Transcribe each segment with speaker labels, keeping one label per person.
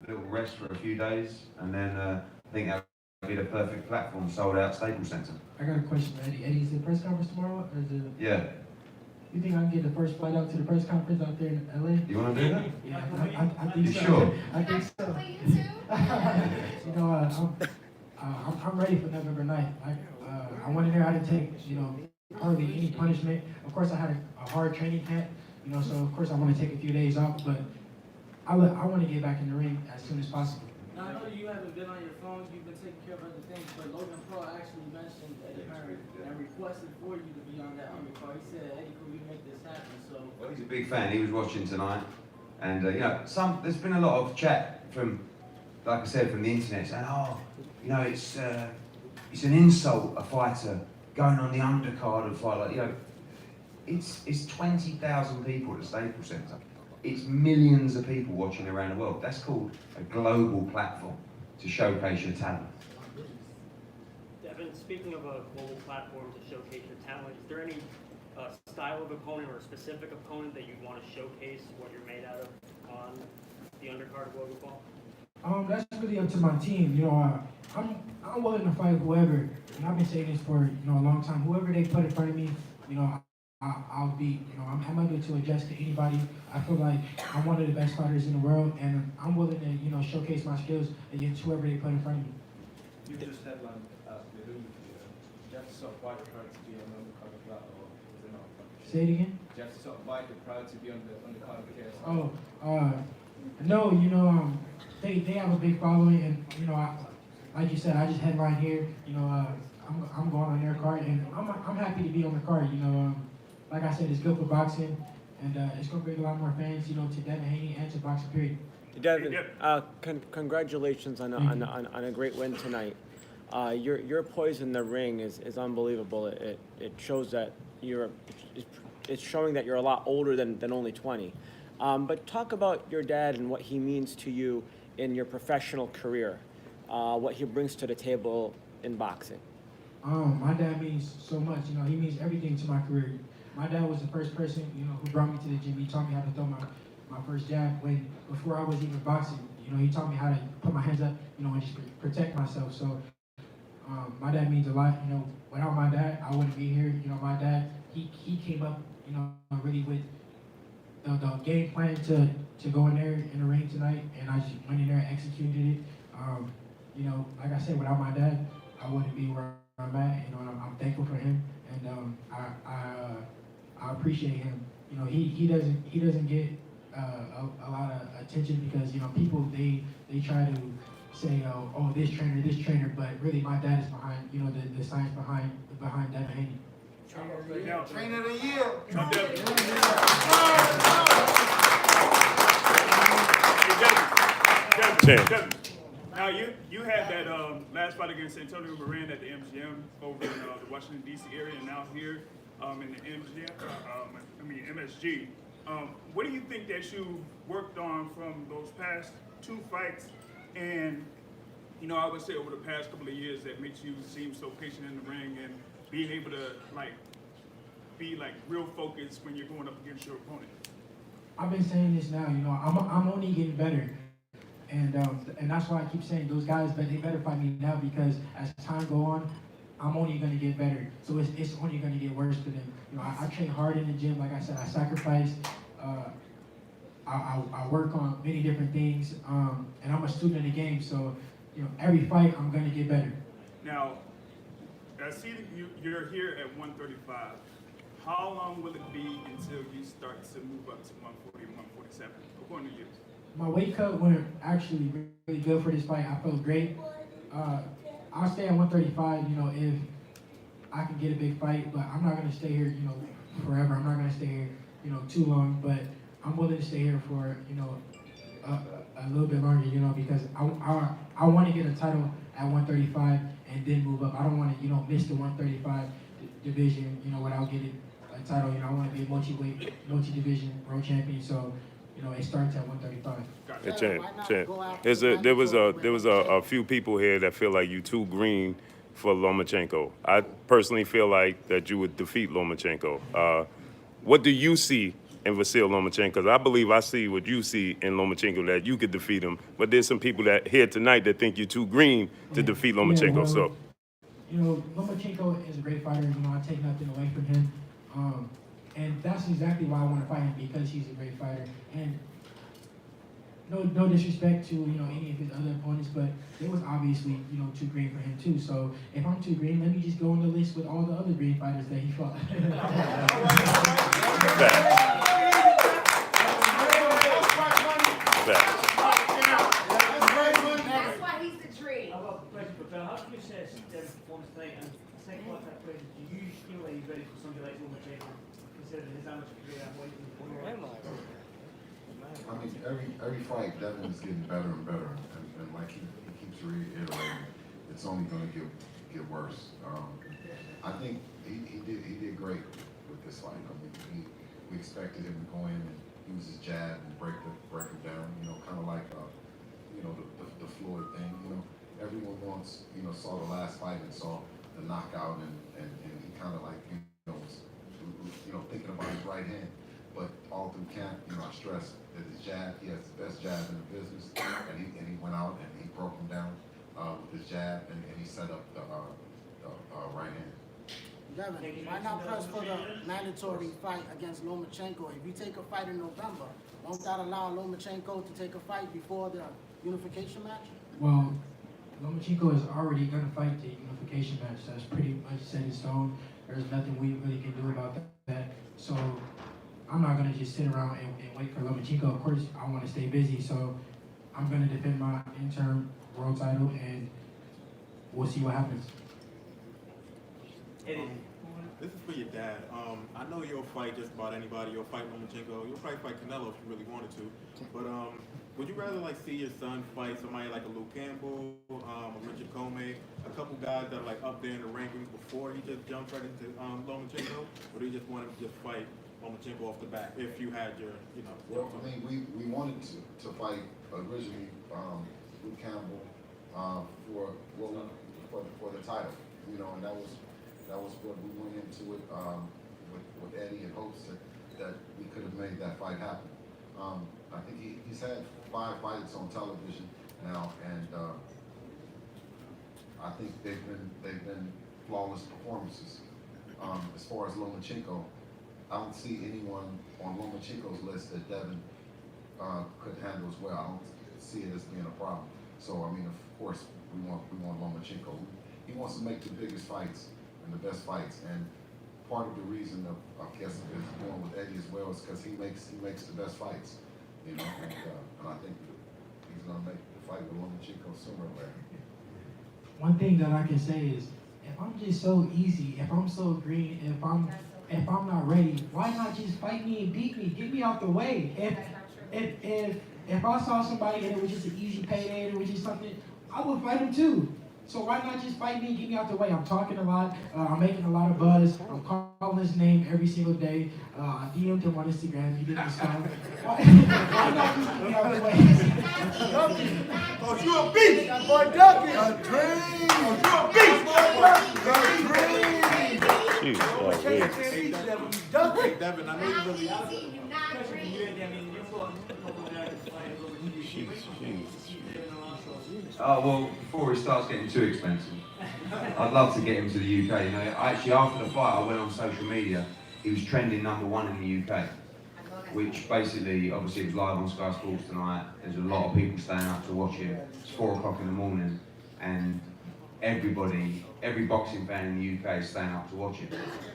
Speaker 1: little rest for a few days, and then I think that would be the perfect platform, sold out Staples Center.
Speaker 2: I got a question for Eddie. Eddie, is the press conference tomorrow, or is it?
Speaker 1: Yeah.
Speaker 2: You think I can get the first flight out to the press conference out there in LA?
Speaker 1: You want to do that?
Speaker 2: Yeah, I think
Speaker 1: You
Speaker 2: so.
Speaker 1: sure?
Speaker 2: I think so. You know, I'm ready for November 9th. I want to know how to take, hardly any punishment. Of course, I had a hard training camp, so of course I want to take a few days off, but I want to get back in the ring as soon as possible.
Speaker 3: Now, I know you haven't been on your phone, you've been taking care of other things, but Logan Paul actually mentioned Eddie Hearn and requested for you to be on that undercard. He said, Eddie, could we make this happen? So,
Speaker 1: Well, he's a big fan. He was watching tonight, and there's been a lot of chat from, like I said, from the internet saying, it's an insult a fighter going on the undercard of fight. It's 20,000 people at the Staples Center. It's millions of people watching around the world. That's called a global platform to showcase your talent.
Speaker 4: Devin, speaking of a global platform to showcase your talent, is there any style of opponent or a specific opponent that you'd want to showcase what you're made out of on the undercard of Logan Paul?
Speaker 2: That's really up to my team. I'm willing to fight whoever, and I've been saying this for a long time. Whoever they put in front of me, I'll beat. I'm able to adjust to anybody. I feel like I'm one of the best fighters in the world, and I'm willing to showcase my skills against whoever they put in front of me.
Speaker 5: You just headlined Jeff White proud to be on the undercard of that, or is it not?
Speaker 2: Say it again.
Speaker 5: Jeff White proud to be on the undercard of KSI.
Speaker 2: No, they have a big following, and like you said, I just headline here. I'm going on their card, and I'm happy to be on the card. Like I said, it's good for boxing, and it's going to bring a lot more fans, to Devin Haney and to boxing period.
Speaker 6: Devin, congratulations on a great win tonight. Your poise in the ring is unbelievable. It shows that it's showing that you're a lot older than only 20. But talk about your dad and what he means to you in your professional career, what he brings to the table in boxing.
Speaker 2: My dad means so much. He means everything to my career. My dad was the first person, who brought me to the gym. He taught me how to throw my first jab before I was even boxing. He taught me how to put my hands up, and just protect myself. So my dad means a lot. Without my dad, I wouldn't be here. My dad, he came up, really with the game plan to go in there in the ring tonight, and I just went in there and executed it. Like I said, without my dad, I wouldn't be where I'm at. I'm thankful for him, and I appreciate him. He doesn't get a lot of attention because people they try to say oh this trainer, but really my dad is behind the science behind Devin Haney.
Speaker 7: Trainer of the year.
Speaker 8: Devin, now you had that last fight against Antonio Moran at the MGM over in the Washington D.C. area, and now here in the MSG. What do you think that you worked on from those past two fights, and I would say over the past couple of years that makes you seem so patient in the ring and being able to be real focused when you're going up against your opponent?
Speaker 2: I've been saying this now. I'm only getting better. And that's why I keep saying those guys, but they better fight me now because as time go on, I'm only going to get better. So it's only going to get worse for them. I train hard in the gym. Like I said, I sacrifice. I work on many different things, and I'm a student of the game. So every fight I'm going to get better.
Speaker 8: Now, I see that you're here at 135. How long will it be until you start to move up to 140, 147, according to you?
Speaker 2: My weight cut went actually really good for this fight. I felt great. I'll stay at 135, if I can get a big fight, but I'm not going to stay here, forever. I'm not going to stay here, too long, but I'm willing to stay here for, a little bit longer, because I want to get a title at 135 and then move up. I don't want to, miss the 135 division, without getting a title. I want to be a multi-weight, multi-division world champion, so it starts at 135.
Speaker 9: There was a few people here that feel like you too green for Lomachenko. I personally feel like that you would defeat Lomachenko. What do you see and Vasil Lomachenko. I believe I see what you see in Lomachenko, that you could defeat him. But there's some people that here tonight that think you're too green to defeat Lomachenko.
Speaker 2: Yeah, well,
Speaker 9: So
Speaker 2: you know, Lomachenko is a great fighter. You know, I take nothing away from him. And that's exactly why I want to fight him, because he's a great fighter. And no disrespect to, you know, any of his other opponents, but it was obviously, you know, too green for him too. So if I'm too green, let me just go on the list with all the other green fighters that he fought.
Speaker 10: That's why he's the tree.
Speaker 3: I've got a question for Phil. How can you say Devin's performance tonight? And the second part of that question, do you feel like he's ready for somebody like Lomachenko, considering his amateur career and what he's been doing?
Speaker 7: I mean, every fight, Devin is getting better and better, and like he keeps reiterating, it's only going to get worse. I think he did great with this fight. I mean, we expected him to go in and use his jab and break him down. You know, kind of like you know, the Floyd thing. You know, everyone saw the last fight and saw the knockout, and he kind of like was thinking about his right hand. But all through camp, you know, I stressed that his jab, he has the best jab in the business, and he went out and he broke him down with his jab, and he set up the right hand.
Speaker 11: Devin, why not press for the mandatory fight against Lomachenko? If you take a fight in November, won't that allow Lomachenko to take a fight before the unification match?
Speaker 2: Well, Lomachenko is already going to fight the unification match. That's pretty much set in stone. There's nothing we really can do about that. So I'm not going to just sit around and wait for Lomachenko. Of course, I want to stay busy, so I'm going to defend my interim world title, and we'll see what happens.
Speaker 12: This is for your dad. I know you'll fight just about anybody. You'll fight Lomachenko. You'll probably fight Canelo if you really wanted to. But would you rather like see your son fight somebody like a Luke Campbell, a Richard Comey, a couple guys that are like up there in the rankings before he just jumped right into Lomachenko? Or do you just want him to just fight Lomachenko off the bat if you had your, you know?
Speaker 7: Well, I mean, we wanted to fight originally Luke Campbell for the title, you know, and that was what we went into it with Eddie in hopes that we could have made that fight happen. I think he's had 5 fights on television now, and I think they've been flawless performances. As far as Lomachenko, I don't see anyone on Lomachenko's list that Devin could handle as well. I don't see it as being a problem. So I mean, of course, we want Lomachenko. He wants to make the biggest fights and the best fights, and part of the reason of I guess is going with Eddie as well is because he makes the best fights, you know, and I think he's gonna make the fight with Lomachenko sooner or later.
Speaker 2: One thing that I can say is, if I'm just so easy, if I'm so green, if I'm not ready, why not just fight me and beat me? Get me out the way. If I saw somebody and it was just an easy payday and it was just something, I would fight him too. So why not just fight me and get me out the way? I'm talking a lot. I'm making a lot of buzz. I'm calling his name every single day. I DM'd him on Instagram. He didn't respond. Why not just get me out the way?
Speaker 7: Cause you a beast, boy, Ducky. A dream. Cause you a beast,
Speaker 12: Hey, Devin, I know you really out there.
Speaker 1: Oh, well, before it starts getting too expensive, I'd love to get him to the UK. You know, actually, after the fight, I went on social media. He was trending #1 in the UK, which basically, obviously, it was live on Sky Sports tonight. There's a lot of people staying up to watch it. It's 4 o'clock in the morning, and every boxing fan in the UK is staying up to watch it.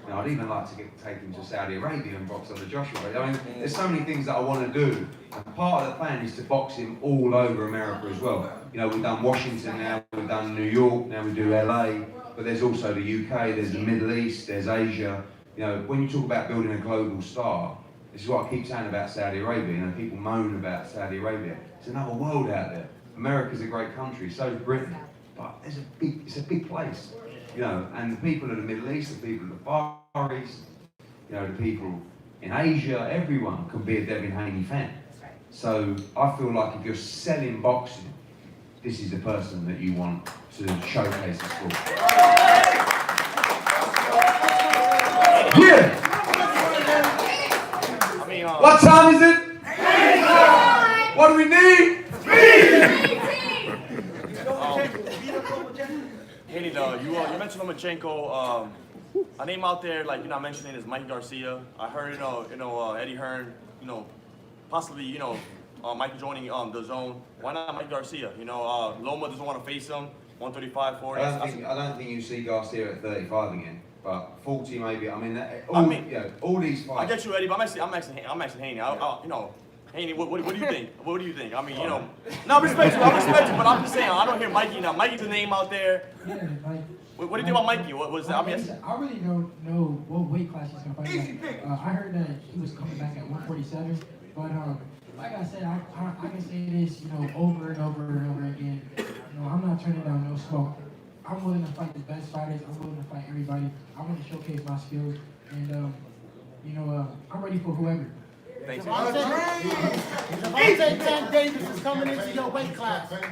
Speaker 1: Now, I'd even like to take him to Saudi Arabia and box on the Joshua. I mean, there's so many things that I want to do. And part of the plan is to box him all over America as well. You know, we've done Washington now, we've done New York, now we do LA, but there's also the UK, there's the Middle East, there's Asia. You know, when you talk about building a global star, this is what I keep saying about Saudi Arabia. You know, people moan about Saudi Arabia. It's another world out there. America's a great country, so is Britain. But it's a big place, you know, and the people of the Middle East, the people of the Far East, you know, the people in Asia, everyone can be a Devin Haney fan. So I feel like if you're selling boxing, this is the person that you want to showcase the sport.
Speaker 6: I mean,
Speaker 1: What time is it? What do we need?
Speaker 13: Haney, you mentioned Lomachenko. A name out there, like, I mentioned it is Mike Garcia. I heard, Eddie Hearn, possibly, Mike joining the zone. Why not Mike Garcia? Loma doesn't want to face him. 135, 40.
Speaker 1: I don't think you see Garcia at 35 again, but 40 maybe. I mean, all these fights.
Speaker 13: I get you, Eddie, but I'm asking Haney. Haney, what do you think? What do you think? I mean, no, I respect you, but I'm just saying, I don't hear Mikey now. Mikey's a name out there.
Speaker 2: Yeah, like.
Speaker 13: What do you think about Mikey? What was that? I mean,
Speaker 2: I really don't know what weight class he's gonna fight. I heard that he was coming back at 147, but like I said, I can say this, over and over and over again. I'm not turning down no smoke. I'm willing to fight the best fighters. I'm willing to fight everybody. I want to showcase my skills, and I'm ready for whoever.
Speaker 13: Thanks.
Speaker 11: Devontae Tank Davis is coming into your weight class.
Speaker 7: He was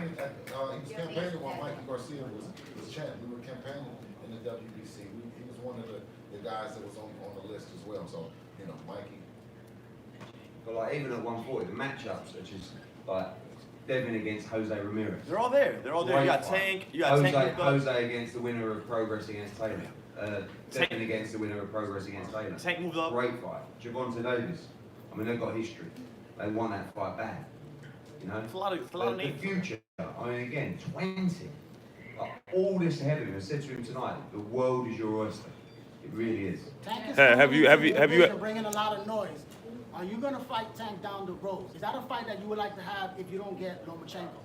Speaker 7: campaigning while Mikey Garcia was champ. We were campaigning in the WBC. He was one of the guys that was on the list as well. So, Mikey.
Speaker 1: But like even at 140, the matchups such as like Devin against Jose Ramirez.
Speaker 13: They're all there. You got Tank. You got Tank.
Speaker 1: Jose against the winner of Progress against Taylor. Devin against the winner of Progress against Taylor.
Speaker 13: Tank moved up.
Speaker 1: Great fight. Javonte Davis. I mean, they've got history. They won that fight bad.
Speaker 13: It's a lot of names.
Speaker 1: The future. I mean, again, 20. Like, all this ahead of him. I said to him tonight, the world is your oyster. It really is.
Speaker 11: Tank is
Speaker 9: Have you
Speaker 11: bringing a lot of noise. Are you gonna fight Tank down the road? Is that a fight that you would like to have if you don't get Lomachenko?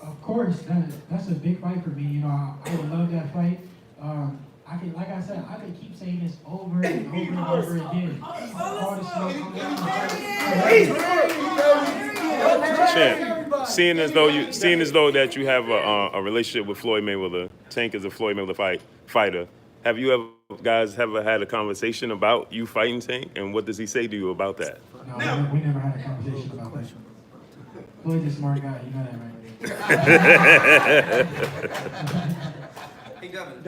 Speaker 2: Of course, that's a big fight for me. I would love that fight. Like I said, I could keep saying this over and over and over again. All the smoke.
Speaker 9: Champ, seeing as though that you have a relationship with Floyd Mayweather, Tank is a Floyd Mayweather fighter. Have you guys ever had a conversation about you fighting Tank, and what does he say to you about that?
Speaker 2: No, we never had a conversation about that. Floyd's a smart guy, you know that, right?
Speaker 14: Hey, Devin.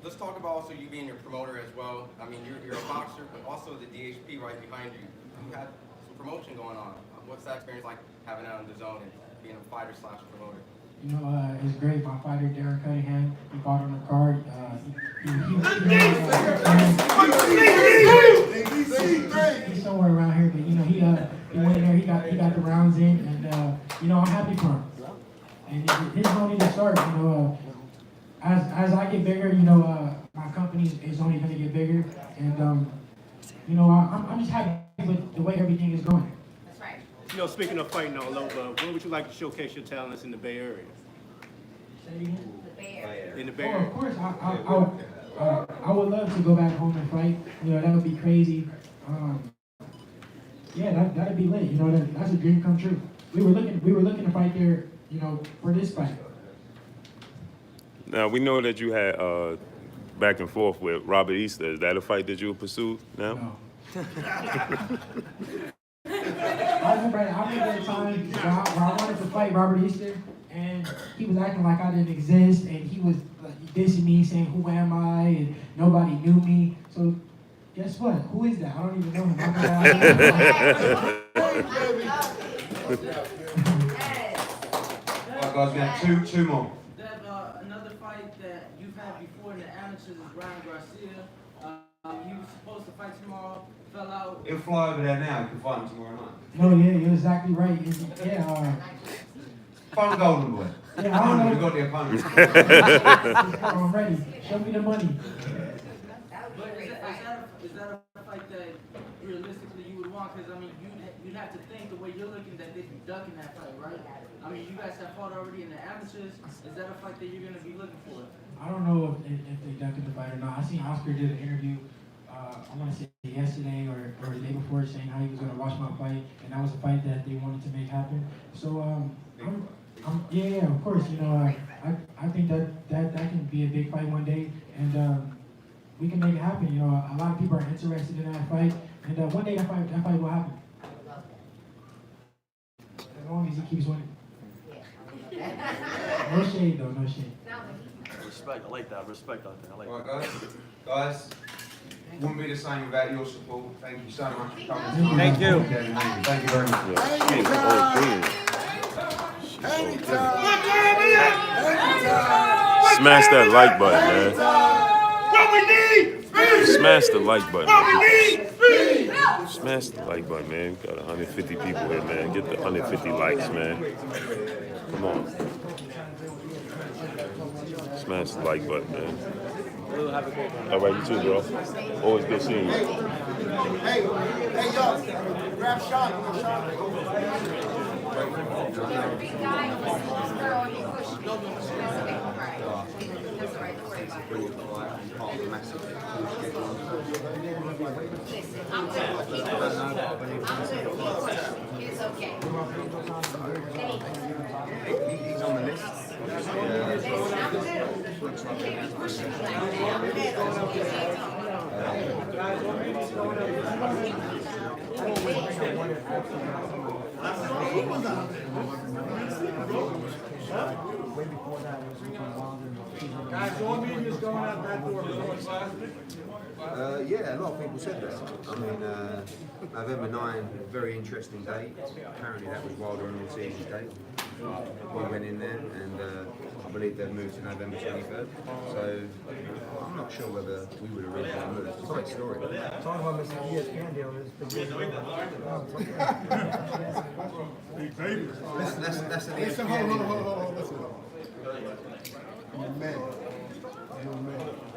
Speaker 14: Let's talk about also you being your promoter as well. I mean, you're a boxer, but also the DHP right behind you. You had some promotion going on. What's that experience like having that on the zone and being a fighter / promoter?
Speaker 2: It's great. My fighter, Darren Cunningham, he fought on the card. He's somewhere around here, but he went in there. He got the rounds in, and I'm happy for him. And his only to start. As I get bigger, my company is only going to get bigger, and I'm just happy with the way everything is going.
Speaker 10: That's right.
Speaker 15: Speaking of fighting all over, when would you like to showcase your talents in the Bay Area?
Speaker 2: Say it again?
Speaker 10: The Bay Area.
Speaker 15: In the Bay Area.
Speaker 2: Of course, I would love to go back home and fight. That would be crazy. That'd be lit. That's a dream come true. We were looking to fight there, for this fight.
Speaker 9: Now, we know that you had back and forth with Robert Easter. Is that a fight that you'll pursue now?
Speaker 2: No. I remember that time where I wanted to fight Robert Easter, and he was acting like I didn't exist, and he was dissing me, saying, "Who am I?" and nobody knew me. So, guess what? Who is that? I don't even know him.
Speaker 1: All right, guys, we have two more.
Speaker 3: Another fight that you've had before in the amateurs is Ryan Garcia. He was supposed to fight tomorrow, fell out.
Speaker 1: He'll fly over there now. You can fight him tomorrow night.
Speaker 2: No, yeah, you're exactly right.
Speaker 1: Phone Golden Boy.
Speaker 2: Yeah, I don't know.
Speaker 1: We got the opponent.
Speaker 2: I'm ready. Show me the money.
Speaker 3: But is that a fight that realistically you would want? Because I mean, you'd have to think the way you're looking that they'd be ducking that fight, right? I mean, you guys have fought already in the amateurs. Is that a fight that you're going to be looking for?
Speaker 2: I don't know if they ducked the fight or not. I seen Oscar did an interview. I want to say yesterday or the day before, saying how he was going to watch my fight, and that was a fight that they wanted to make happen. So yeah, of course, I think that can be a big fight one day, and we can make it happen. A lot of people are interested in that fight, and one day that fight will happen. As long as he keeps winning. No shade though, no shade.
Speaker 13: Respect, I like that. Respect out there. I like
Speaker 1: All right, guys. Wouldn't be the same without your support. Thank you so much for coming.
Speaker 6: Thank you.
Speaker 1: Devin, thank you very much.
Speaker 9: Smash that like button, man.
Speaker 8: What we need, speed.
Speaker 9: Smash the like button.
Speaker 8: What we need, speed.
Speaker 9: Smash the like button, man. Got 150 people here, man. Get the 150 likes, man. Come on. Smash the like button, man.
Speaker 6: Have a great one.
Speaker 9: All right, you too, bro. Always good seeing you.
Speaker 11: Hey, y'all, grab shot.
Speaker 10: Big guy, small girl, you push me. That's okay, right. That's all right, don't worry about it. Listen, I'm good. Keep pushing. I'm good. Keep pushing. It's okay.
Speaker 1: He's on the list.
Speaker 10: Listen, I'm good. Keep pushing like that. I'm
Speaker 5: Guys, your meeting is going out that door.
Speaker 16: Yeah, a lot of people said that. I mean, November 9, very interesting date. Apparently that was Wilder and Ortiz's date. We went in there and I believe they've moved to November 23rd. So I'm not sure whether we would have originally moved. It's a great story.
Speaker 2: Talking about Mr. ESPN deal is
Speaker 16: That's an
Speaker 11: Listen,
Speaker 16: ESPN.
Speaker 11: hold, listen. Man.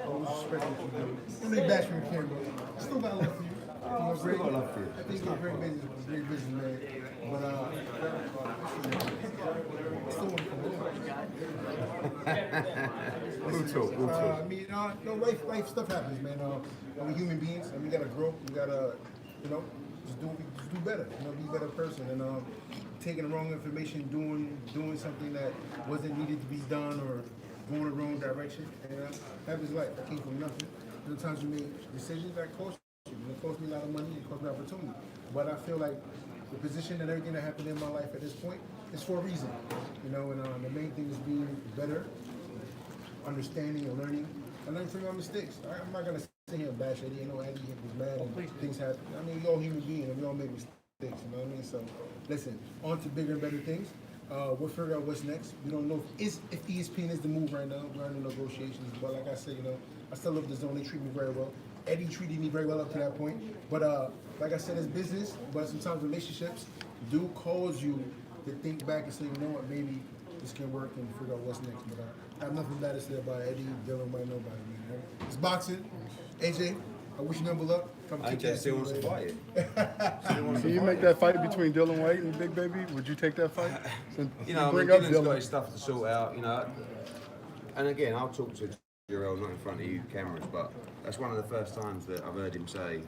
Speaker 11: Always respect what you do. Don't be bashing the camera. Still got love for you.
Speaker 16: Still got love for you.
Speaker 11: I think you're a great businessman. But still want to come
Speaker 16: We'll talk.
Speaker 11: I mean, life stuff happens, man. We're human beings, and we gotta grow. We gotta, just do better. Be a better person. And taking the wrong information, doing something that wasn't needed to be done, or going the wrong direction. And that was life. I came from nothing. Sometimes you make decisions that cost you. It cost me a lot of money. It cost me opportunity. But I feel like the position and everything that happened in my life at this point is for a reason. And the main thing is being better, understanding and learning from my mistakes. I'm not gonna sit here and bash Eddie. Eddie was mad and things happen. I mean, we're all human beings and we all make mistakes. You know what I mean? So, listen, on to bigger and better things. We'll figure out what's next. We don't know if ESPN is the move right now. We're in the negotiations. But like I said, I still love the zone. They treat me very well. Eddie treated me very well up to that point. But like I said, it's business. But sometimes relationships do cause you to think back and say, you know what, maybe this can work and figure out what's next. But I have nothing bad to say about Eddie, Dylan, nobody, man. It's boxing. AJ, I wish you number luck. Come kick ass.
Speaker 16: still wants to fight it.
Speaker 5: So you make that fight between Dylan White and Big Baby? Would you take that fight?
Speaker 16: Dylan's got his stuff to sort out, And again, I'll talk to Jarrell, not in front of you cameras, but that's one of the first times that I've heard him say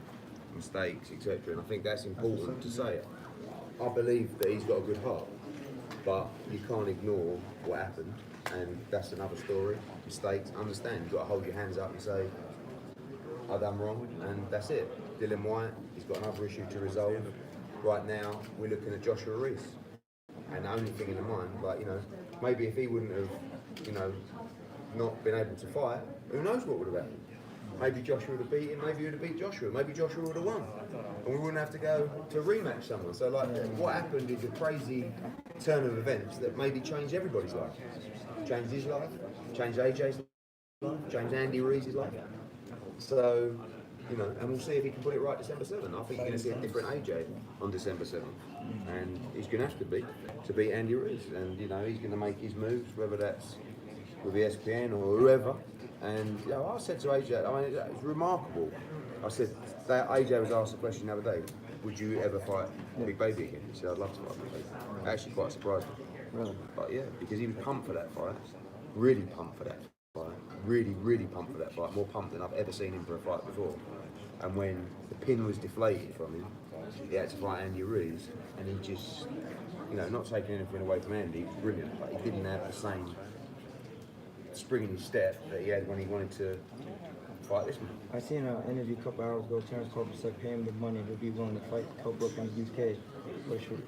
Speaker 16: mistakes, etc. And I think that's important to say it. I believe that he's got a good heart, but you can't ignore what happened, and that's another story. Mistakes, understand. You've got to hold your hands up and say, I've done wrong, and that's it. Dylan White, he's got another issue to resolve. Right now, we're looking at Joshua Reese. And the only thing in the mind, maybe if he wouldn't have, not been able to fight, who knows what would have happened? Maybe Joshua would have beat him, maybe he would have beat Joshua, maybe Joshua would have won. And we wouldn't have to go to rematch someone. So what happened is a crazy turn of events that maybe changed everybody's life. Changed his life, changed AJ's life, changed Andy Reese's life. So, and we'll see if he can put it right December 7th. I think you're going to see a different AJ on December 7th. And he's going to have to beat Andy Reese. And, he's going to make his moves, whether that's with ESPN or whoever. And, I said to AJ, it's remarkable. I said, that AJ was asked a question the other day, would you ever fight Big Baby again? He said, I'd love to fight Big Baby. Actually quite surprised me. Really? But yeah, because he was pumped for that fight. Really pumped for that fight. Really, really pumped for that fight. More pumped than I've ever seen him for a fight before. And when the pin was deflated from him, he had to fight Andy Ruiz, and he just, not taking anything away from Andy, he was brilliant, but he didn't have the same spring in his step that he had when he wanted to fight this man.
Speaker 2: I seen an interview a couple hours ago. Terrence Crawford said pay him the money, he'll be willing to fight Brooke in the UK. What's your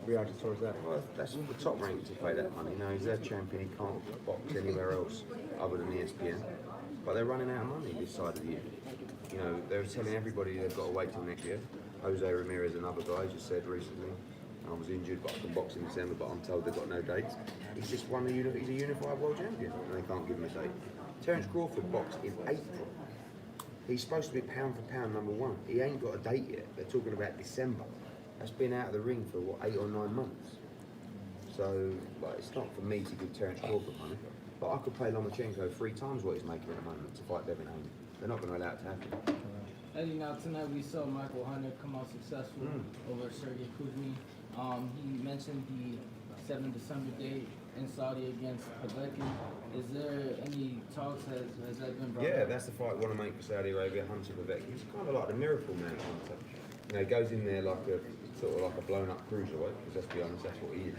Speaker 2: reaction towards that?
Speaker 16: Well, that's the top rank to pay that money. He's their champion. He can't box anywhere else other than ESPN. But they're running out of money this side of the year. You know, they're telling everybody they've got to wait till next year. Jose Ramirez, another guy, just said recently, I was injured, but I can box in December, but I'm told they've got no dates. He's just won he's a unified world champion, and they can't give him a date. Terence Crawford boxed in April. He's supposed to be pound for pound #1. He ain't got a date yet. They're talking about December. That's been out of the ring for, what, 8 or 9 months? So, like, it's not for me to give Terence Crawford money, but I could pay Lomachenko 3 times what he's making at the moment to fight Devin Haney. They're not going to allow it to happen.
Speaker 3: Eddie, now tonight we saw Michael Hunter come out successful over Sergey Kuzmin. He mentioned the 7 December date in Saudi against Povetkin. Is there any talks, has that been brought
Speaker 16: Yeah,
Speaker 3: up?
Speaker 16: that's the fight I want to make for Saudi Arabia, Hunter Povetkin. He's kind of like the miracle man, Hunter. You know, he goes in there like a sort of like a blown up cruiserweight, because let's be honest, that's what he is.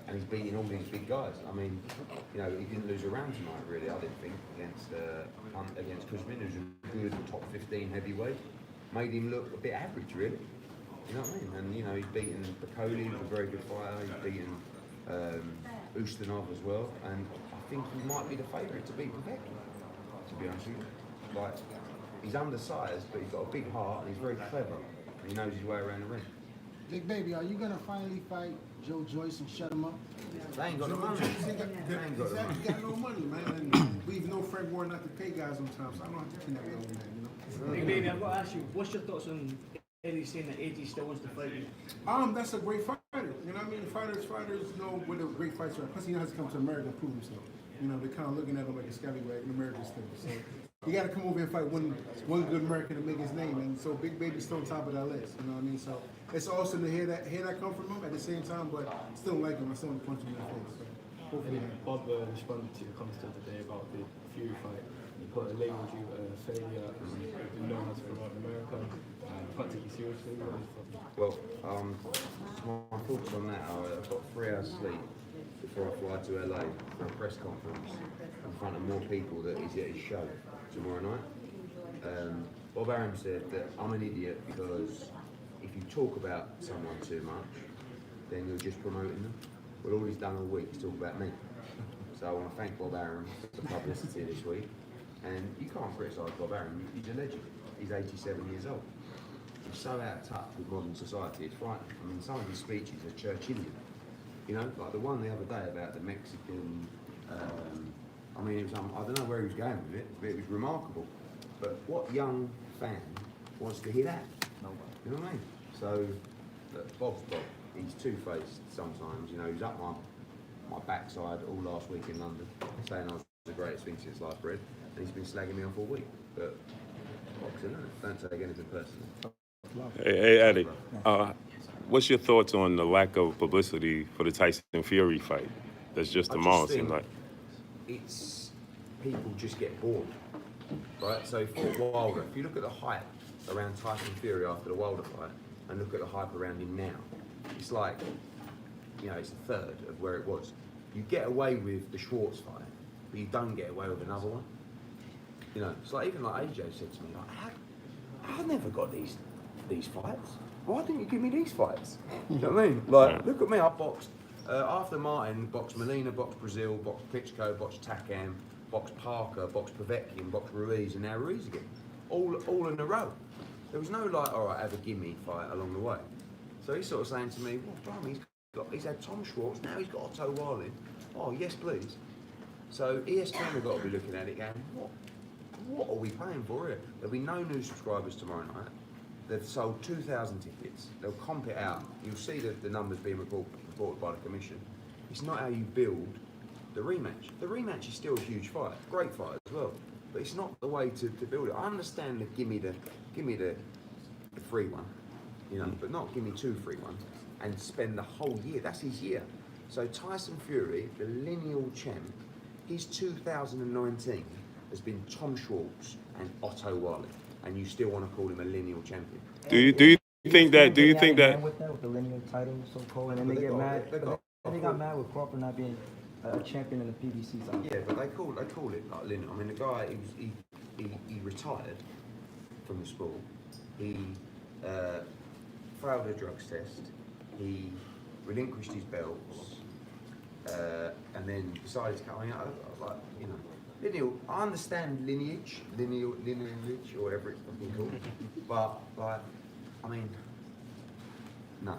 Speaker 16: And he's beating all these big guys. I mean, you know, he didn't lose a round tonight, really, I didn't think, against Kuzmin, who's a good top 15 heavyweight. Made him look a bit average, really. You know what I mean? And, you know, he's beaten Bakoli, who's a very good fighter. He's beaten Ustinov as well. And I think he might be the favourite to beat Povetkin, to be honest with you. Like, he's undersized, but he's got a big heart, and he's very clever. And he knows his way around the ring.
Speaker 11: Big Baby, are you gonna finally fight Joe Joyce and shut him up?
Speaker 16: They ain't got the money. They ain't got the money.
Speaker 11: He got no money, man. And we even know Frank Warren not to pay guys on time, so I don't have to kidnap the old man, you know?
Speaker 15: Big Baby, I've got to ask you, what's your thoughts on Eddie saying that AJ still wants to fight you?
Speaker 11: That's a great fighter. You know what I mean? Fighters know what a great fighter are. Plus, he has to come to America and prove himself. You know, they're kind of looking at him like a scallywag in America still. So you got to come over and fight one good American to make his name. And so Big Baby's still on top of that list. You know what I mean? So it's awesome to hear that come from him at the same time, but still like him. I still want to punch him in the face. So hopefully,
Speaker 5: Bob responded to your comments the other day about the Fury fight. He put a label you a failure and you didn't know how to promote in America. You can't take you seriously.
Speaker 16: Well, my thoughts on that are I've got 3 hours sleep before I fly to LA for a press conference in front of more people that is at his show tomorrow night. Bob Arum said that I'm an idiot because if you talk about someone too much, then you're just promoting them. Well, all he's done all week is talk about me. So I want to thank Bob Arum for the publicity this week. And you can't criticise Bob Arum, he's a legend. He's 87 years old. He's so out of touch with modern society, it's frightening. I mean, some of his speeches are Churchillian. You know, like the one the other day about the Mexican, I mean, it was, I don't know where he was going with it, but it was remarkable. But what young fan wants to hear that? You know what I mean? So, Bob's Bob. He's two-faced sometimes. You know, he's up my backside all last week in London, saying I was the greatest thing since sliced bread, and he's been slagging me off all week. But boxing, don't take anything personally.
Speaker 9: Hey Eddie, what's your thoughts on the lack of publicity for the Tyson Fury fight? That's just tomorrow, seems like.
Speaker 16: It's people just get bored, right? So for Wilder, if you look at the hype around Tyson Fury after the Wilder fight, and look at the hype around him now, it's like, you know, it's a third of where it was. You get away with the Schwartz fight, but you don't get away with another one. You know, it's like even like AJ said to me, like, I've never got these fights. Why didn't you give me these fights? You know what I mean? Like, look at me, I boxed, after Martin, boxed Molina, boxed Brazil, boxed Klitschko, boxed Takam, boxed Parker, boxed Povetkin, boxed Ruiz, and now Ruiz again. All in a row. There was no like, all right, have a gimme fight along the way. So he's sort of saying to me, well, blimey, he's had Tom Schwartz, now he's got Otto Wallin. Oh, yes, please. So ESPN have got to be looking at it going, what are we paying for here? There'll be no new subscribers tomorrow night. They've sold 2,000 tickets. They'll comp it out. You'll see the numbers being reported by the commission. It's not how you build the rematch. The rematch is still a huge fight, great fight as well. But it's not the way to build it. I understand the give me the free one, you know, but not give me 2 free ones and spend the whole year. That's his year. So Tyson Fury, the lineal champ, his 2019 has been Tom Schwartz and Otto Wallin, and you still want to call him a lineal champion.
Speaker 9: Do you think that?
Speaker 17: With the lineal title, so called, and then they get mad. They got mad with Crawford not being a champion in the PBC side.
Speaker 16: Yeah, but they call it like lineal. I mean, the guy he retired from the sport. He failed a drugs test. He relinquished his belts, and then decided to come out. Like, you know, I understand lineage, or whatever it's fucking called, but like, I mean, no.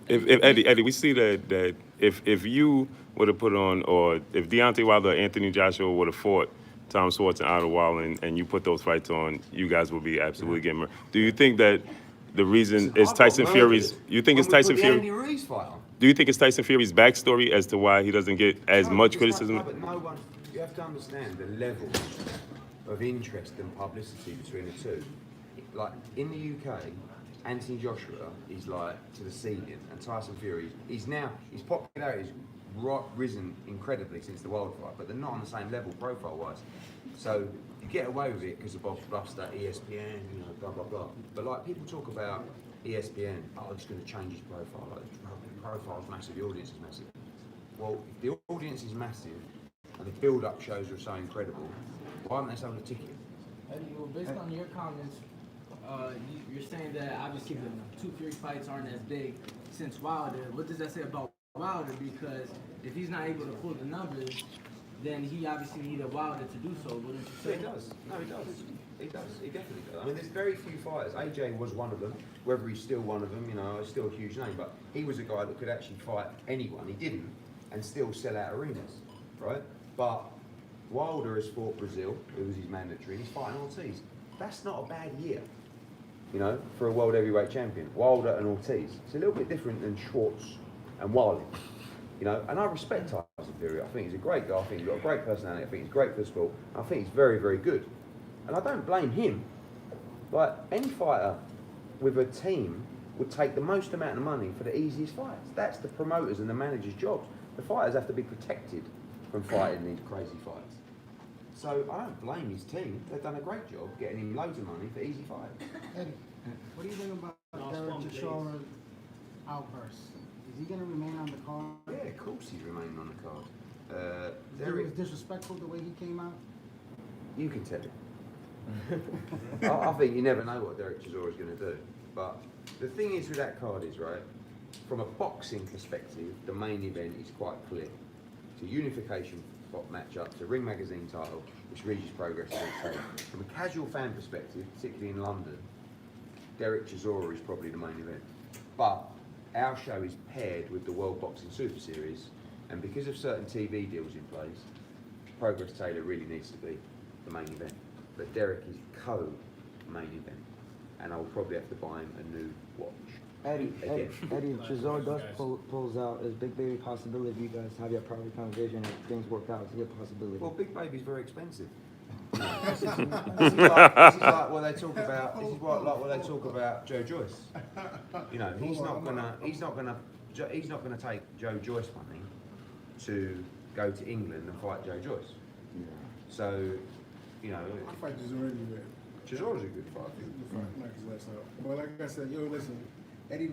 Speaker 9: If Eddie, we see that if you would have put on, or if Deontay Wilder, Anthony Joshua would have fought Tom Swartz and Otto Wilder, and you put those fights on, you guys would be absolutely getting murdered. Do you think that the reason is Tyson Fury's? You think it's Tyson Fury?
Speaker 16: Andy Ruiz fight on.
Speaker 9: Do you think it's Tyson Fury's backstory as to why he doesn't get as much criticism?
Speaker 16: No, but no one. You have to understand the levels of interest and publicity between the two. Like in the UK, Anthony Joshua is like to the ceiling, and Tyson Fury, his popularity's risen incredibly since the Wilder fight, but they're not on the same level profile-wise. So you get away with it because of Bob Buster, ESPN, blah blah blah. But like people talk about ESPN, it's going to change his profile. Like, the profile's massive, the audience is massive. Well, if the audience is massive and the build-up shows are so incredible, why haven't they sold a ticket?
Speaker 15: Well, based on your comments, you're saying that obviously the 2 Fury fights aren't as big since Wilder. What does that say about Wilder? Because if he's not able to pull the numbers, then he obviously needed Wilder to do so, wouldn't you say?
Speaker 16: He does. No, he does. He does. He definitely does. I mean, there's very few fighters. AJ was one of them. Whether he's still one of them, he's still a huge name. But he was a guy that could actually fight anyone. He didn't, and still sell out arenas, right? But Wilder has fought Brazil. It was his mandatory. He's fighting Ortiz. That's not a bad year, for a world heavyweight champion. Wilder and Ortiz. It's a little bit different than Schwartz and Wiley. And I respect Tyson Fury. I think he's a great guy. I think he's got a great personality. I think he's great for sport. I think he's very, very good. And I don't blame him. Like, any fighter with a team would take the most amount of money for the easiest fights. That's the promoters and the managers' jobs. The fighters have to be protected from fighting these crazy fights. So I don't blame his team. They've done a great job getting him loads of money for easy fights.
Speaker 18: Eddie, what do you think about Derek Chishora's outburst? Is he going to remain on the card?
Speaker 16: Yeah, of course he's remaining on the card.
Speaker 18: It was disrespectful the way he came out?
Speaker 16: You can tell him. I think you never know what Derek Chisora is going to do. But the thing is with that card is, right, from a boxing perspective, the main event is quite clear. It's a unification matchup, it's a Ring Magazine title, which Regis Progress is going to take. From a casual fan perspective, particularly in London, Derek Chisora is probably the main event. But our show is paired with the World Boxing Super Series, and because of certain TV deals in place, Progress Taylor really needs to be the main event. But Derek is co-main event, and I'll probably have to buy him a new watch.
Speaker 17: Eddie, if Chisora does pulls out, is Big Baby a possibility if you guys have your private conversation and things work out? Is it a possibility?
Speaker 16: Well, Big Baby's very expensive. This is like what they talk about. This is what they talk about Joe Joyce. He's not gonna take Joe Joyce money to go to England and fight Joe Joyce. So,
Speaker 11: I fight Chisora anyway.
Speaker 16: Chisora's a good fight.
Speaker 11: Knock his ass out. But like I said, listen, Eddie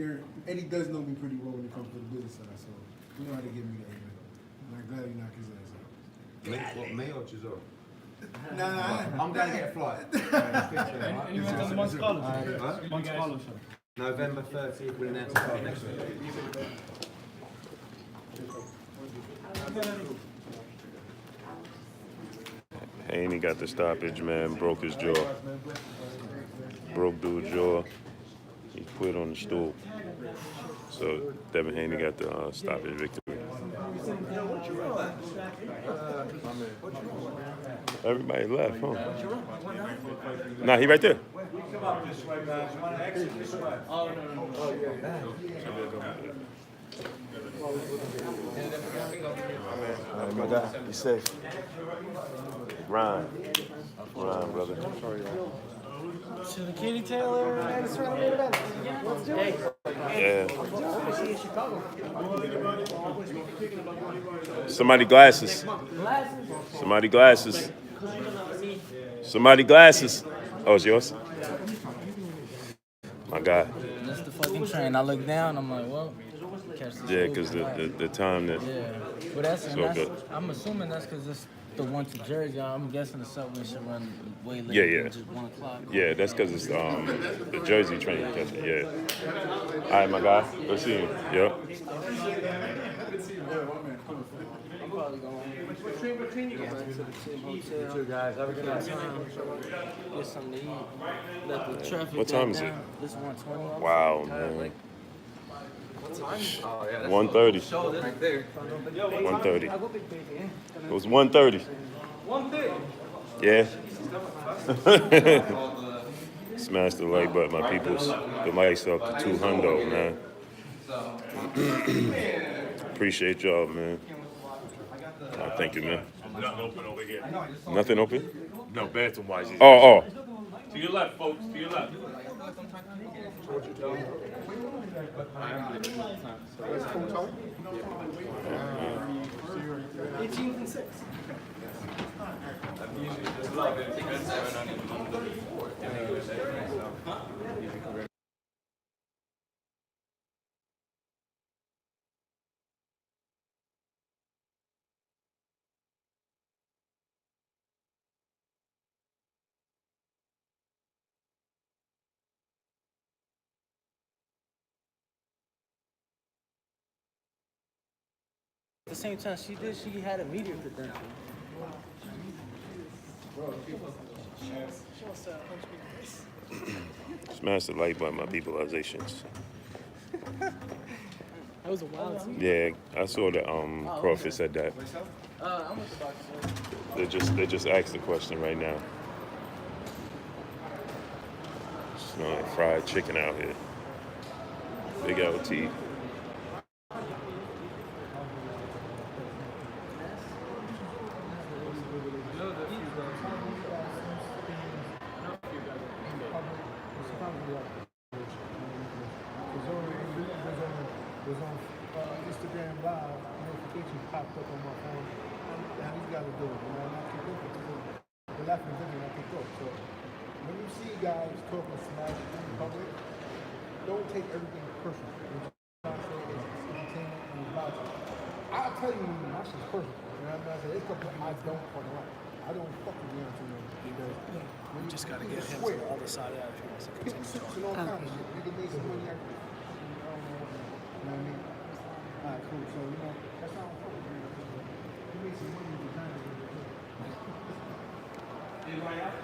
Speaker 11: does know me pretty well when it comes to the business side, so you know how to give me the amen. And I'm glad he knocked his ass out.
Speaker 16: Me or Chisora?
Speaker 11: Nah.
Speaker 16: I'm going to get a flight.
Speaker 15: Anyone on the Monte Carlo show? Monte Carlo show.
Speaker 16: November 30th, we'll announce the card next week.
Speaker 9: Haney got the stoppage, man. Broke his jaw. Broke dude's jaw. He quit on the stool. So Devin Haney got the stoppage victory. Everybody left, huh? Nah, he right there. All right, my guy, be safe. Ryan, brother.
Speaker 15: To the Kitty Taylor and the surrounding event. Let's do it.
Speaker 9: Yeah.
Speaker 15: See in Chicago.
Speaker 9: Somebody glasses. Somebody glasses. Somebody glasses. Oh, it's yours? My guy.
Speaker 15: That's the fucking train. I look down, I'm like, well, catch the
Speaker 9: Yeah, because the time that.
Speaker 15: Yeah. Well, that's
Speaker 9: good.
Speaker 15: I'm assuming that's because it's the one to Jersey. I'm guessing the subway should run way later
Speaker 9: Yeah.
Speaker 15: than just 1 o'clock.
Speaker 9: Yeah, that's because it's the Jersey train. Yeah. All right, my guy. Good seeing you. Yep.
Speaker 15: probably going
Speaker 3: between you
Speaker 15: back
Speaker 3: guys.
Speaker 15: to the team hotel. You guys, have a good night. Get something to eat. Let the traffic
Speaker 9: What time is it?
Speaker 15: down. It's 1:20.
Speaker 9: Wow, man.
Speaker 15: What time? Oh, yeah, that's
Speaker 9: 1:30.
Speaker 15: show right there.
Speaker 9: 1:30. It was 1:30.
Speaker 3: 1:30.
Speaker 9: Yeah. Smash the like button, my peoples. The lights up to 200, man. Appreciate y'all, man. Thank you, man.
Speaker 19: Nothing open over here.
Speaker 9: Nothing open?
Speaker 19: No, bathroom wise.
Speaker 9: Oh.
Speaker 19: To your left, folks. To your left.
Speaker 3: 18 and 6.
Speaker 15: At the same time, she had a media credential.
Speaker 9: Smash the like button, my peopleizations.
Speaker 15: That was a wild team.
Speaker 9: Yeah, I saw that Crawford said that.
Speaker 15: I'm with the box.
Speaker 9: They just asked the question right now. Smelling fried chicken out here. Big LT.
Speaker 11: Was on Instagram Live, notifications popped up on my phone. Now these guys are doing it, and I keep looking. The laughing video, I keep up. So when you see guys talking smash in public, don't take everything personal. What you're trying to say is entertainment and boxing. I'll tell you when my shit's personal. You know what I'm saying? It's stuff that I don't fucking like. I don't fuck with you because when you just gotta get him to the other side of that. Pick six and all kinds of shit. You can make some money out of it. You know what I mean? Alright, cool. So, that's how I'm fucking with you. You make some money with design. Anybody else?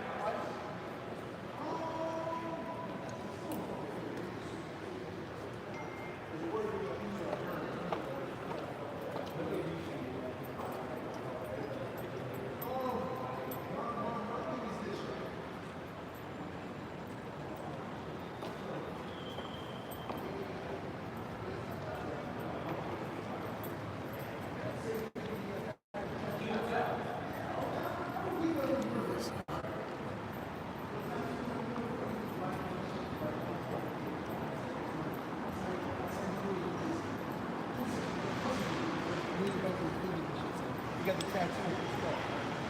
Speaker 11: You got the tattoo and stuff.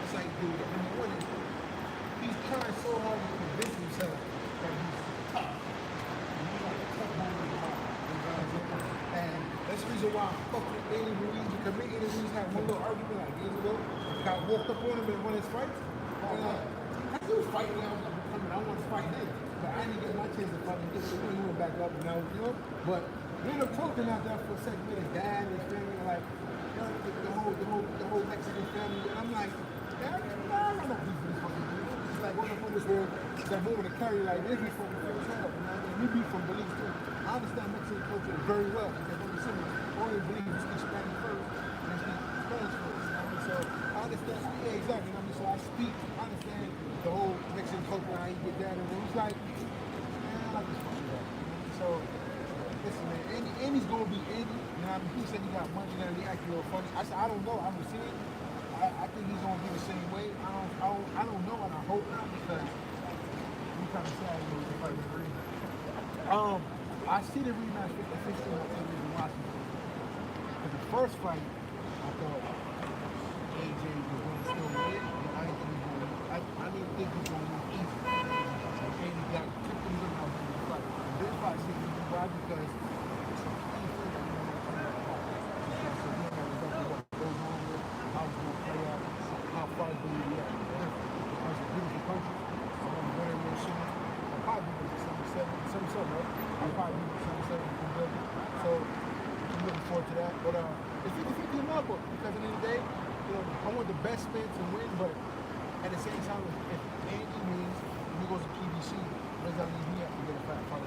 Speaker 11: It's like, dude, he's trying so hard to convince himself that he's tough. And he's like a tough man in the heart. And that's the reason why I fucked with Haney Ruiz, because me and Ruiz had one little argument like years ago. I walked up on him and won his fights. And I was fighting now. I want to fight him. But I didn't get my chance to fight him. So we went back up and now, but we ended up talking out there for a second with his dad and his family, like, the whole Mexican family, and I'm like, I don't know beef with this fucking dude. It's like one of the folks where they're moving to carry like they be from the first half, you know what I mean? We be from Belize too. I understand Mexican culture very well because when you see me, only Belize you speak Spanish first and speak Spanish first, you know what I mean? So I understand, yeah, exactly, you know what I mean? So I understand the whole Mexican culture, how you get down, and he's like, man, I like this fucking guy. So, listen, man, Andy's gonna be Andy. You know what I mean? He said he got money and he acted a little funny. I said, I don't know. I haven't seen it. I think he's gonna be the same way. I don't know, and I hope not because we kind of sad when we fight with Green. I see the rematch 50-50 on TV in Washington. But the first fight, I thought AJ was gonna still win, and I didn't think he was gonna. I didn't think he was gonna win easy. So Andy got took him out in the fight. And this fight seems to be why because. So I'm looking forward to that. But it's 50-50 in my book because at the end of the day, you know, I want the best man to win, but at the same time, if Andy wins and he goes to PBC, what does that leave me up to get a fight touch?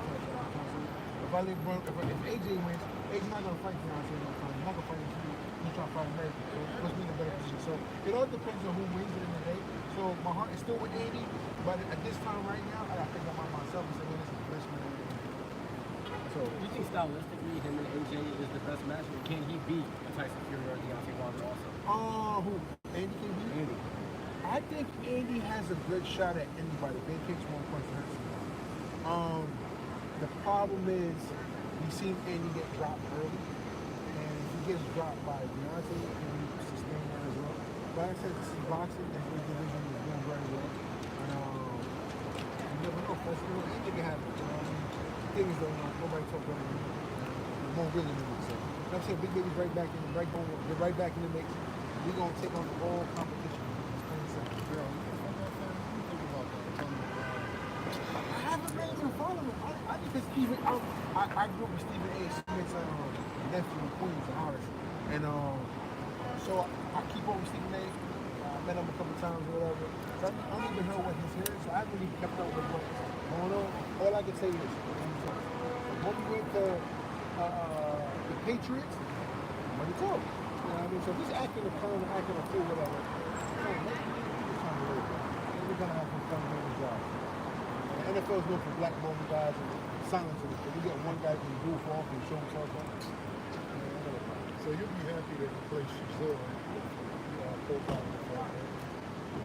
Speaker 11: If I leave if AJ wins, AJ's not gonna fight Deontay no time. He's not gonna fight him. He's trying to fight America. So it puts me in a better position. So it all depends on who wins at the end of the day. So my heart is still with Andy, but at this time right now, I gotta think about myself and say, well, this is the best man I can. So
Speaker 15: you think stylistically him and AJ is the best match, or can he beat Tyson Fury or Deontay Wilder also?
Speaker 11: Who? Andy can beat?
Speaker 15: Andy.
Speaker 11: I think Andy has a good shot at anybody. They kicks one punch to hurt somebody. The problem is we've seen Andy get dropped early, and if he gets dropped by Deontay, he can sustain that as well. But like I said, this is boxing, and his division is doing very well. And you never know, folks. You know, anything can happen. You know what I mean? The thing is, though, nobody talks about it. You won't really know it. So, like I'm saying, Big Baby's right back in the mix. We're gonna take on all competition. I haven't really been following him. I because Stephen, I grew up with Stephen A. Smith's nephew in Queens, in Horace. And so I keep up with Stephen A. I met him a couple times or whatever. So I don't even know what he's hearing, so I haven't really kept up with what's going on. All I can say is, when we went to the Patriots, money talk. You know what I mean? So if he's acting a clown, acting a fool, whatever, we're gonna have some fun doing the job. The NFL is known for black moment guys and silencing it. If we get one guy who can goof off and show himself off,
Speaker 18: So you'll be happy that you play Shazor profile.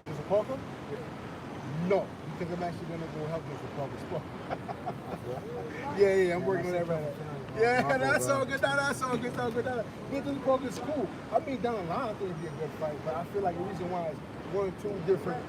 Speaker 11: is it Parker? Yeah. No, because I'm actually gonna go help him with Parker's spot. Yeah, I'm working on that right now. Yeah, that's all good. That's all good. Because Parker's cool. I mean, down the line, I think it'd be a good fight, but I feel like the reason why is one or two different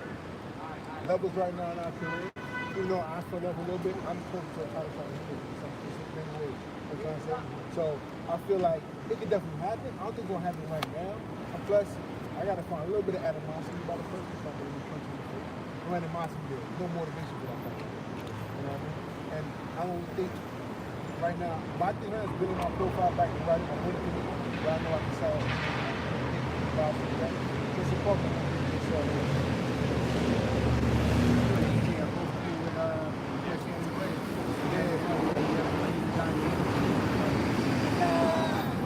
Speaker 11: levels right now in our career. Even though I feel up a little bit, I'm close to a title fight in some many ways. You know what I'm saying? So I feel like it could definitely happen. I don't think it's gonna happen right now. And plus, I gotta find a little bit of animosity about the person. It's not gonna be punching in the face. No animosity there. No motivation for that fight. You know what I mean? And I don't think right now, my thing has been in my profile back and right. I wouldn't do it, but I know I can sell it. Just a fucking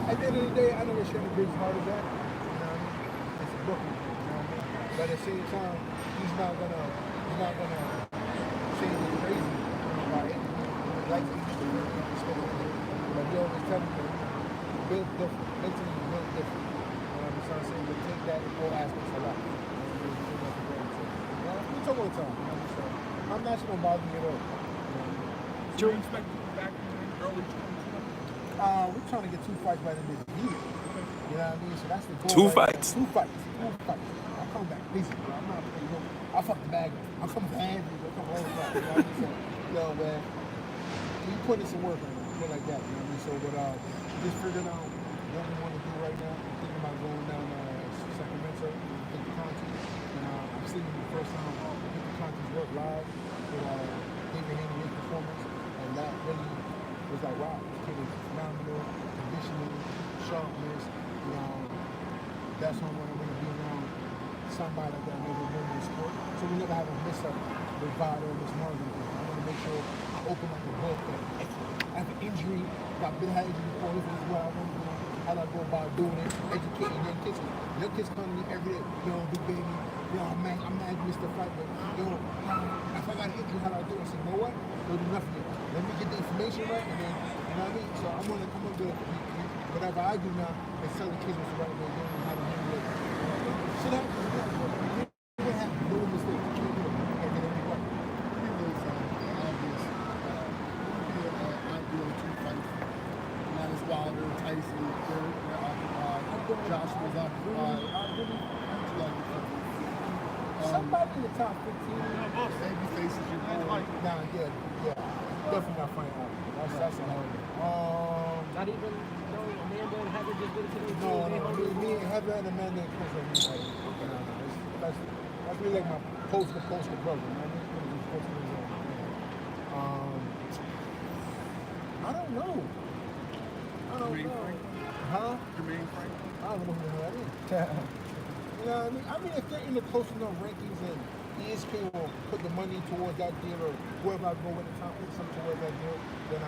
Speaker 11: at the end of the day, I know what Shannon Briggs' heart is at. You know what I mean? It's a Brooklyn. You know what I mean? But at the same time, he's not gonna say anything crazy about it. Like he used to really respect it. But he always tell me that he's built different. Mentally, he's built different. You know what I'm saying? But take that in all aspects of life. We talk all the time. You know? So I'm not gonna bother me at all.
Speaker 18: Do you expect to be back in early 2020?
Speaker 11: We're trying to get 2 fights by the end of the year. You know what I mean? So that's the goal.
Speaker 9: Two fights?
Speaker 11: 2 fights. I'll come back basically. I'm not, you know, I fuck the bag. I'm coming to Haney. I'll come all the time. You know what I mean? So, you know, man, we put in some work on it. Feel like that. You know what I mean? So, but just figuring out what we want to do right now. I'm thinking about going down Sacramento, take the content. And I'm seeing the first time take the content work live with David Haney performance. And that really was like, wow, this kid is phenomenal, conditioning, sharpness, you know, that's how I'm going to be around somebody like that never been in the sport. So we never have a mess-up with Vado and this Marvin. I want to make sure I open up the book. If I have an injury, I've been had injury before, this is what I want to do, how do I go about doing it, educating young kids. Young kids come to me every day, yo, big baby, yo, man, I'm not missed the fight, but yo, if I got an injury, how do I do it? I said, you know what? Don't do nothing yet. Let me get the information right, and then, you know what I mean? So I'm gonna do whatever I do now is tell the kids what's the right way of doing and how to handle it. Shit happens, you're gonna have no mistakes. You can't do it. You can't get every right.
Speaker 18: It was obvious. It would be an ideal 2 fights. Minus Wilder, Tyson, they're occupied. Joshua's occupied. Who'd you like to fight?
Speaker 11: Somebody in the top 15.
Speaker 18: Baby faces your boy.
Speaker 11: Nah, yeah. Definitely not fighting out. That's a hard one.
Speaker 15: Not even Amanda and Heather just did it to me.
Speaker 11: No, me and Heather and Amanda and Chris are that's really like my poster brother, man. I don't know. Huh? Jermaine Franklin. I don't know who the hell that is. You know what I mean? I mean, if they're in the close enough rankings and ESPN will put the money towards that deal or whoever I go with the top put something towards that deal, then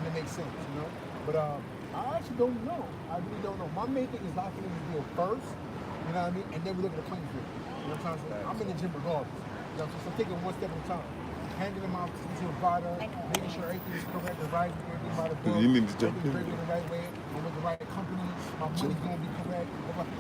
Speaker 11: it makes sense, you know? But I actually don't know. I really don't know. My main thing is locking in the deal first, you know what I mean? And then we look at the playing field. You know what I'm trying to say? I'm in the gym regardless. You know what I'm saying? So I'm taking one step at a time. Handing them out to the provider, making sure everything is correct, the right, everything by the book,
Speaker 9: You need to jump in.
Speaker 11: everything the right way, and with the right company, my money's gonna be correct.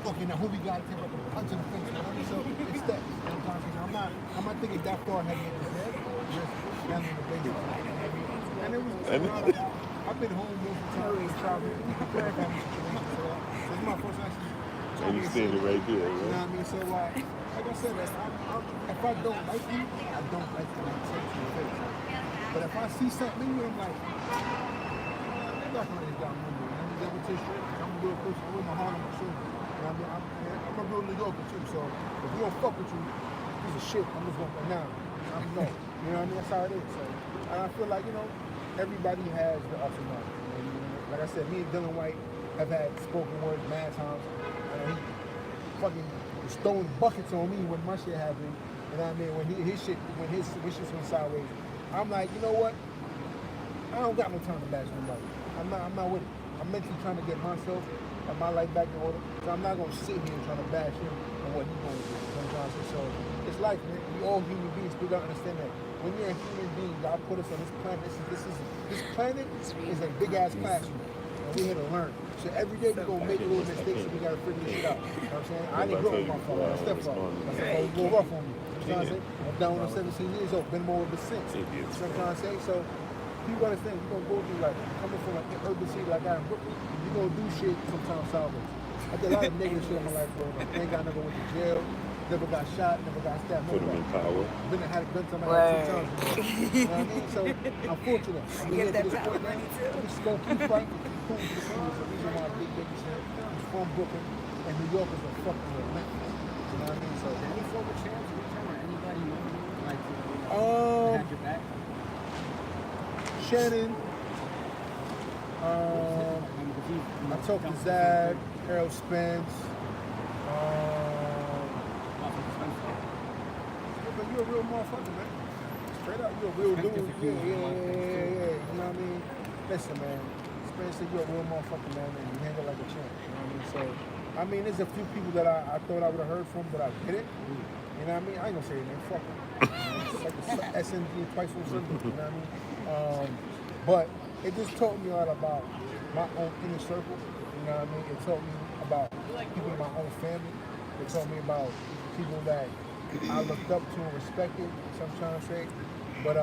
Speaker 11: Okay, now who we got to take up the punch in the face? You know what I mean? So it's that. You know what I'm saying? I'm not thinking that far ahead of his head. Just handling the basics. And it was I've been home most of the time, traveling, preparing for this situation. So this is my first actually.
Speaker 9: And you seeing it right there,
Speaker 11: You know
Speaker 9: right?
Speaker 11: what I mean? So like I said, if I don't like you, I don't like you. I take you to face. But if I see something in you, I'm like, I'm not gonna let you remember. I'm gonna double take straight. I'm a real person. I wear my heart on my shoulder. You know what I mean? I'm a real New Yorker too. So if you don't fuck with you, piece of shit, I'm just gonna go now. I'm no. You know what I mean? That's how it is. So and I feel like, you know, everybody has the ups and downs. And, like I said, me and Dylan White have had spoken words mad times. He fucking was throwing buckets on me when my shit happened. You know what I mean? When his shit went sideways, I'm like, you know what? I don't got no time to bash nobody. I'm not with it. I'm mentally trying to get myself and my life back in order. So I'm not gonna sit here and try to bash him on what he's going to do. You know what I'm trying to say? So it's life, man. We all human beings. We gotta understand that. When you're a human being, God put us on this planet. This planet is a big ass classroom. And we're here to learn. So every day we're gonna make little mistakes and we gotta figure this shit out. You know what I'm saying? I didn't grow up with my father, my stepfather. My stepfather was a little rough on me. You know what I'm saying? I'm down when I'm 17 years old, been more of a since. You know what I'm trying to say? So people understand you're gonna go through like coming from an urban city like I am Brooklyn, you're gonna do shit sometimes sideways. I did a lot of negative shit in my life growing up. Thank God I never went to jail, never got shot, never got stabbed.
Speaker 9: Put him in power.
Speaker 11: Been had a gun to my head 2 times. You know what I mean? So I'm fortunate. I'm here to this point now. I'm just gonna keep fighting. Cool. These are my big babies here. I'm from Brooklyn, and New York is a fucking relentless. You know what I mean? So
Speaker 15: Any former champs, or anybody you like to have your back?
Speaker 11: Shannon. I talked to Zab, Harold Spence. But you're a real motherfucker, man. Straight up, you're a real dude. Yeah. You know what I mean? Listen, man. Spence said you're a real motherfucker, man, and you handle like a champ. You know what I mean? So, I mean, there's a few people that I thought I would have heard from, but I didn't. You know what I mean? I ain't gonna say it, man. Fuck it. It's like the SNG twice on Sunday. You know what I mean? But it just taught me all about my own inner circle. You know what I mean? It taught me about people in my own family. It taught me about people that I looked up to and respected, so I'm trying to say. But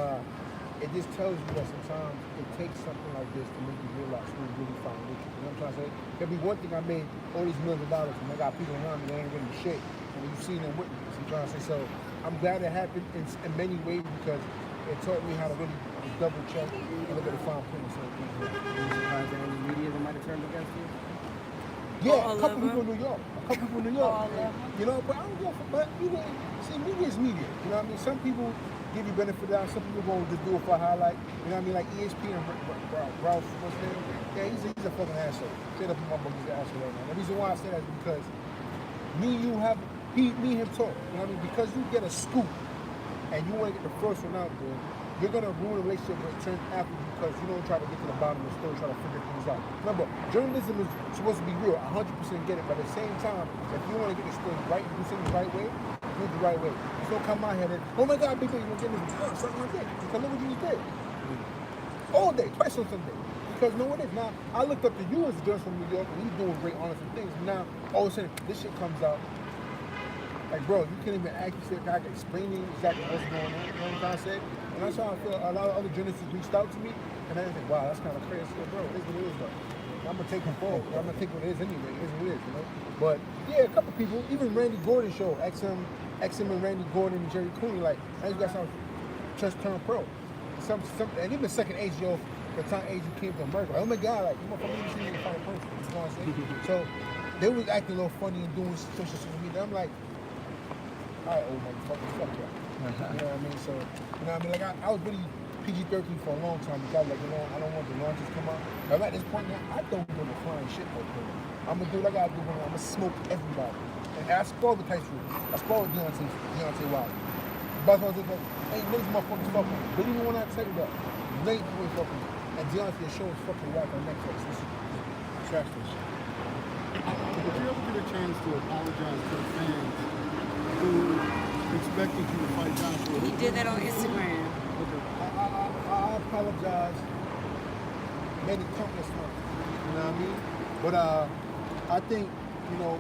Speaker 11: it just tells you that sometimes it takes something like this to make you realize who's really fighting with you. You know what I'm trying to say? There'll be one thing I made all these millions of dollars and I got people around me that ain't really shit. And you've seen them with me. So I'm trying to say. So I'm glad it happened in many ways because it taught me how to really double check and look at the fine print. So,
Speaker 15: Is there any media that might have turned against you?
Speaker 11: yeah, a couple people in New York. You know, but I don't go for, but media, see, media is media. You know what I mean? Some people give you benefit of that. Some people going to just do it for a highlight. You know what I mean? Like ESPN, Ralph, what's his name? Yeah, he's a fucking asshole. Straight up in my book, he's an asshole right now. The reason why I say that is because me and him talk. You know what I mean? Because you get a scoop and you want to get the first one out there, you're going to ruin a relationship with a turn after because you don't try to get to the bottom of the story, try to figure things out. Remember, journalism is supposed to be real. 100% get it. But at the same time, if you want to get the story right, do things the right way, do it the right way. Just don't come out here and, oh my God, big thing, you're going to get this, something like that. Because look what you just did. All day, twice on Sunday. Because no one is. Now, I looked up to you as a journalist from New York, and you're doing great, honest things. Now, all of a sudden, this shit comes out. Like, bro, you can't even actually say, I can explain to you exactly what's going on. You know what I'm trying to say? And that's how I feel. A lot of other journalists reached out to me, and I think, wow, that's kind of crazy. I said, bro, it is what it is, though. I'm going to take them forward. I'm going to take what it is anyway. It is what it is, you know? But, yeah, a couple people, even Randy Gordon show, XM and Randy Gordon and Jerry Cooney, like, I just got some just turned pro. And even second AGO, the time AG came to America, like, oh my God, like, you motherfucker, you see me in the final person. You know what I'm saying? So, they was acting a little funny and doing social media. I'm like, all right, old motherfucker, fuck y'all. You know what I mean? So, you know what I mean? Like, I was really PG-13 for a long time because like, you know, I don't want the launches to come out. But at this point now, I don't give a flying shit like that. I'm gonna do what I gotta do. I'm gonna smoke everybody. And I spoiled the Tyson. I spoiled Deontay Wilder. But I was like, hey, niggas motherfuckers fucking. Believe me when I tell you that. Nate boy fucking. And Deontay show is fucking whack on Netflix. This is trash this shit.
Speaker 18: Did you ever get a chance to apologize to the fans who expected you to fight Joshua?
Speaker 10: He did that on Instagram.
Speaker 11: I apologize many countless times. You know what I mean? But I think, you know,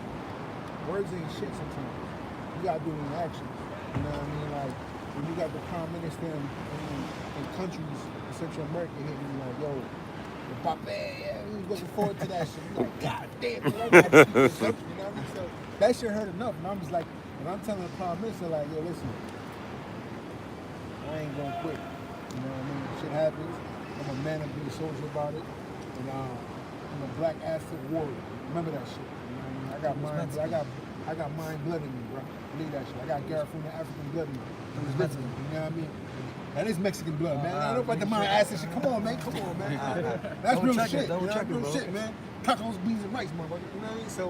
Speaker 11: words ain't shit sometimes. You gotta do it in actions. You know what I mean? Like, when you got the Prime Minister in countries in Central America hitting you like, yo, the Pape, yeah, we was looking forward to that shit. You're like, God damn, man, I gotta keep this country, you know what I mean? So that shit hurt enough. And I'm just like, and I'm telling the Prime Minister, like, yo, listen, I ain't gonna quit. You know what I mean? Shit happens. I'm a man and be a soldier about it. And I'm a black asset warrior. Remember that shit. You know what I mean? I got mind blood in me, bro. Believe that shit. I got Garifuna African blood in me. You know what I mean? That is Mexican blood, man. I don't know about the mind acid shit. Come on, man. Come on, man. That's real shit. You know, that's real shit, man. Tacos, beans, and rice, motherfucker. You know what I mean? So,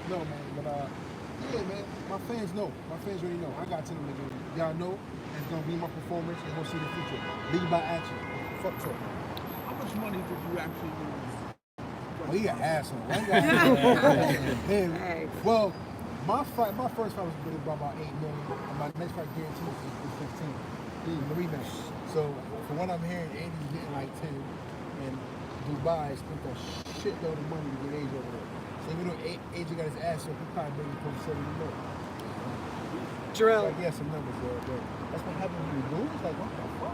Speaker 11: no, man. But, yeah, man. My fans know. My fans already know. I got to them again. Y'all know it's going to be my performance. They're going to see the future. Lead by action. Fuck talk.
Speaker 18: How much money did you actually lose?
Speaker 11: Well, he an asshole. Well, my first fight was by about 8 million. And my next fight guaranteed is 15. The rematch. So from what I'm hearing, Andy's getting like 10, and Dubai spent a shitload of money to get Age over there. So even though AJ got his ass up, he probably bringing close to 70 million. Jarrell. Like, yeah, some numbers there, but that's what happens when you lose. Like, what the fuck?